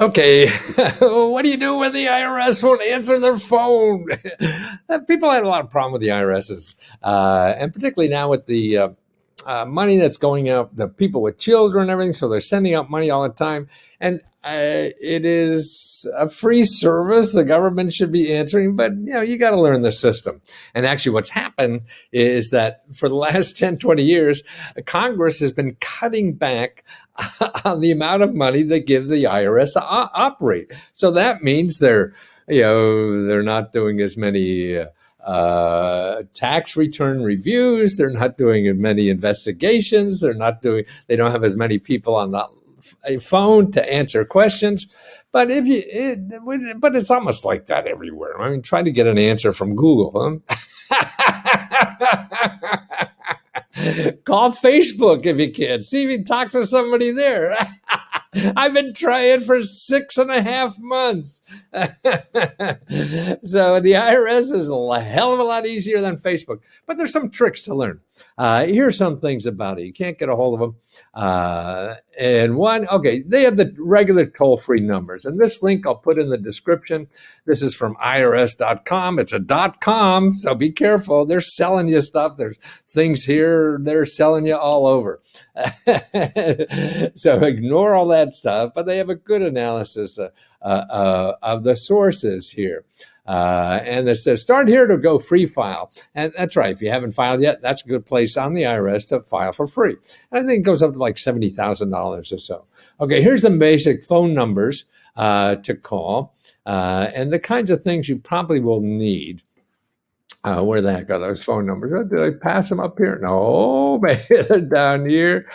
Okay, what do you do when the IRS won't answer their phone? People had a lot of problem with the IRSs, and particularly now with the money that's going out, the people with children and everything, so they're sending out money all the time. And it is a free service. The government should be answering, but you got to learn the system. And actually what's happened is that for the last 10, 20 years, Congress has been cutting back on the amount of money they give the IRS to operate. So that means they're not doing as many tax return reviews. They're not doing as many investigations. They don't have as many people on the phone to answer questions. But but it's almost like that everywhere. I mean, try to get an answer from Google. Call Facebook if you can. See if you can talk to somebody there. I've been trying for 6.5 months. So the IRS is a hell of a lot easier than Facebook, but there's some tricks to learn. Here's some things about it. You can't get a hold of them. And they have the regular toll-free numbers. And this link I'll put in the description. This is from IRS.com. It's a .com, so be careful. They're selling you stuff. There's things here they're selling you all over. So ignore all that stuff, but they have a good analysis of the sources here. And it says, start here to go free file. And that's right. If you haven't filed yet, that's a good place on the IRS to file for free. And I think it goes up to like $70,000 or so. Okay, here's the basic phone numbers to call and the kinds of things you probably will need. Where the heck are those phone numbers? Did I pass them up here? No, maybe they're down here.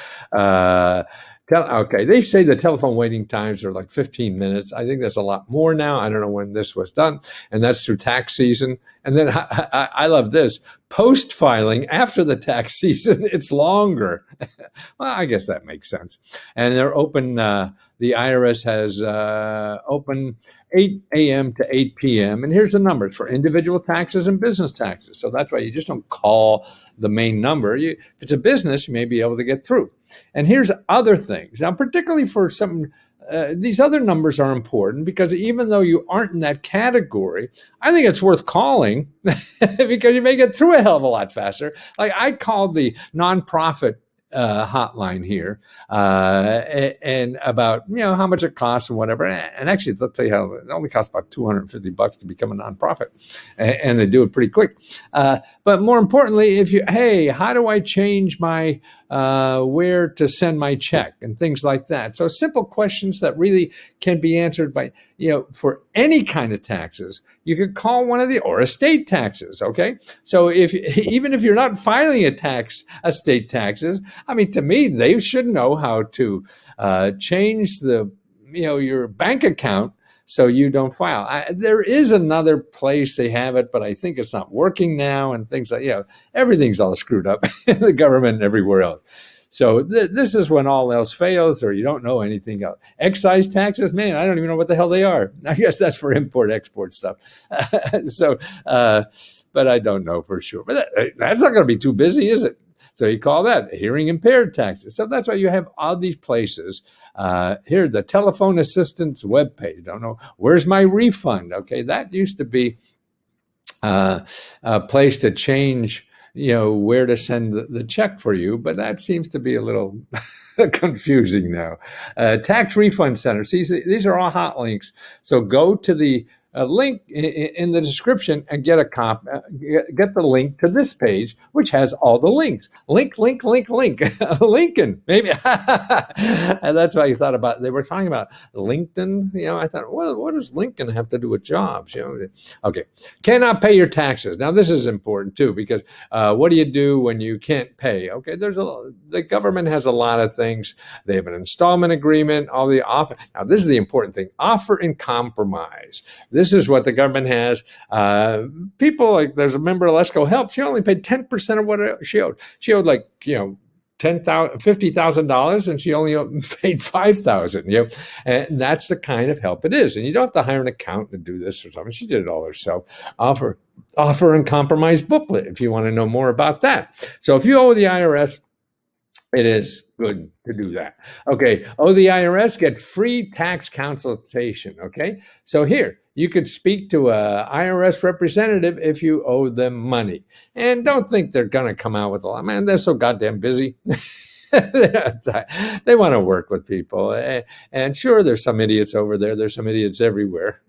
Okay, they say the telephone waiting times are like 15 minutes. I think that's a lot more now. I don't know when this was done, and that's through tax season. And then I love this. Post-filing after the tax season, it's longer. Well, I guess that makes sense. And they're open, the IRS has open 8 a.m. to 8 p.m. And here's the numbers for individual taxes and business taxes. So that's why you just don't call the main number. If it's a business, you may be able to get through. And here's other things. Now, particularly for some, these other numbers are important because even though you aren't in that category, I think it's worth calling because you may get through a hell of a lot faster. Like I called the nonprofit hotline here and about how much it costs and whatever, and actually they'll tell you how it only costs about $250 to become a nonprofit, and they do it pretty quick. But more importantly, how do I change my where to send my check and things like that? So simple questions that really can be answered by for any kind of taxes. You could call one of or estate taxes. Okay, so even if you're not filing estate taxes, I mean, to me, they should know how to change your bank account so you don't file. There is another place they have it, but I think it's not working now, and things like everything's all screwed up in the government and everywhere else. So this is when all else fails, or you don't know anything else. Excise taxes, man, I don't even know what the hell they are. I guess that's for import-export stuff. But I don't know for sure. But that's not going to be too busy, is it? So you call that hearing impaired taxes. So that's why you have all these places. Here, the telephone assistance webpage. Don't know, where's my refund? Okay, that used to be a place to change where to send the check for you, but that seems to be a little confusing now. Tax refund center. See, these are all hot links. So go to the link in the description and get get the link to this page, which has all the links. Link. Lincoln, maybe. And that's why you thought about, they were talking about LinkedIn. I thought, well, what does Lincoln have to do with jobs? Okay. Cannot pay your taxes. Now, this is important too, because what do you do when you can't pay? Okay. The government has a lot of things. They have an installment agreement, all the offer. Now, this is the important thing. Offer and compromise. This is what the government has. People, like there's a member of Let's Go Help. She only paid 10% of what she owed. She owed like, $50,000, and she only paid $5,000. And that's the kind of help it is. And you don't have to hire an accountant to do this or something. She did it all herself. Offer and compromise booklet if you want to know more about that. So if you owe the IRS, it is good to do that. Okay. Oh, the IRS get free tax consultation. Okay. So here, you could speak to a IRS representative if you owe them money. And don't think they're going to come out with a lot. Man, they're so goddamn busy. They want to work with people. And sure, there's some idiots over there. There's some idiots everywhere.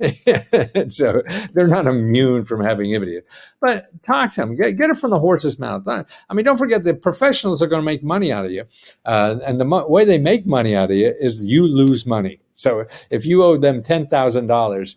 So they're not immune from having idiots. But talk to them. Get it from the horse's mouth. I mean, don't forget the professionals are going to make money out of you. And the way they make money out of you is you lose money. So if you owe them $10,000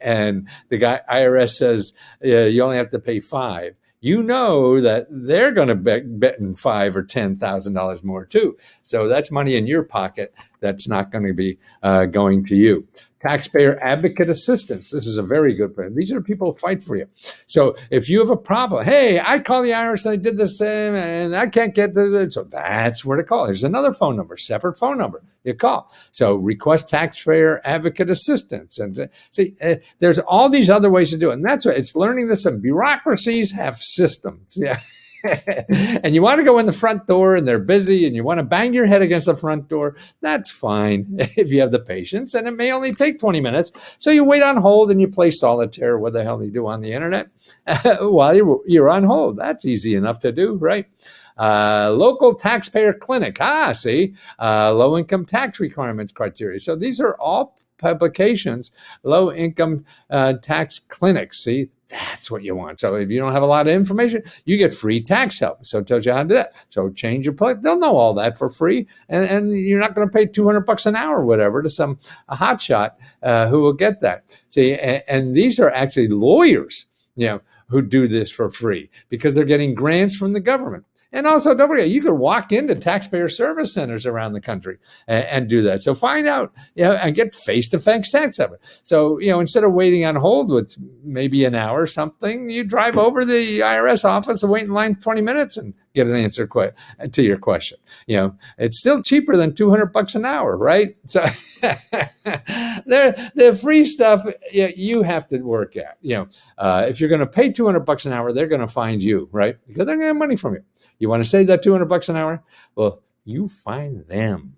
and the guy IRS says you only have to pay $5,000, you know that they're going to bet in $5,000 or $10,000 more too. So that's money in your pocket that's not going to be going to you. Taxpayer advocate assistance. This is a very good plan. These are people who fight for you. So if you have a problem, hey, I call the IRS and they did this and I can't get to it. So that's where to call. There's another phone number, separate phone number you call. So request taxpayer advocate assistance. And see, there's all these other ways to do it. And that's what it's learning this. And bureaucracies have systems. Yeah. And you want to go in the front door and they're busy and you want to bang your head against the front door, that's fine if you have the patience, and it may only take 20 minutes. So you wait on hold and you play solitaire, what the hell you do on the internet while you're on hold. That's easy enough to do, right? Local taxpayer clinic. See, low-income tax requirements criteria. So these are all publications, low-income tax clinics. See, that's what you want. So if you don't have a lot of information, you get free tax help. So it tells you how to do that. So change your place. They'll know all that for free. And you're not going to pay $200 an hour or whatever to some hotshot who will get that. See, and these are actually lawyers, who do this for free because they're getting grants from the government. And also, don't forget, you can walk into taxpayer service centers around the country and do that. So find out, and get face-to-face tax help. So, instead of waiting on hold with maybe an hour or something, you drive over to the IRS office and wait in line 20 minutes and get an answer to your question. It's still cheaper than $200 an hour, right? So the free stuff you have to work at. If you're going to pay $200 an hour, they're going to find you, right? Because they're going to have money from you. You want to save that $200 an hour? Well, you find them.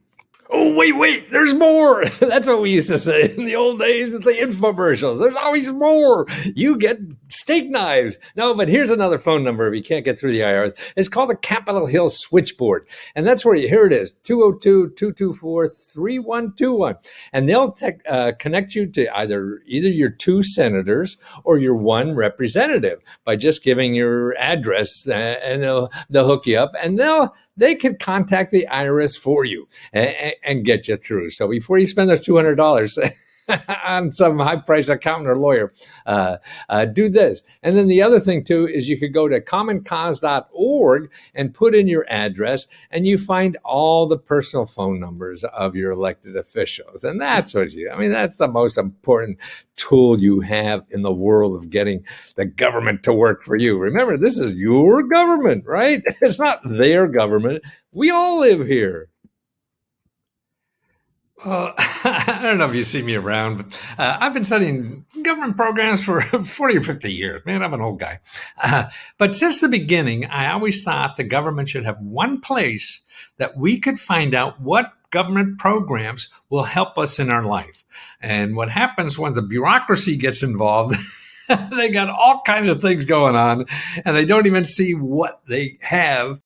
Oh, wait, there's more. That's what we used to say in the old days at the infomercials. There's always more. You get steak knives. No, but here's another phone number if you can't get through the IRS. It's called a Capitol Hill Switchboard. And that's where here it is, 202-224-3121. And they'll connect you to either your 2 senators or your 1 representative by just giving your address, and they'll hook you up, and they can contact the IRS for you and get you through. So before you spend those $200 on some high-priced accountant or lawyer, do this. And then the other thing, too, is you could go to commoncause.org and put in your address, and you find all the personal phone numbers of your elected officials. And that's that's the most important tool you have in the world of getting the government to work for you. Remember, this is your government, right? It's not their government. We all live here. Well, I don't know if you see me around, but I've been studying government programs for 40 or 50 years. Man, I'm an old guy. But since the beginning, I always thought the government should have one place that we could find out what government programs will help us in our life. And what happens when the bureaucracy gets involved, they got all kinds of things going on, and they don't even see what they have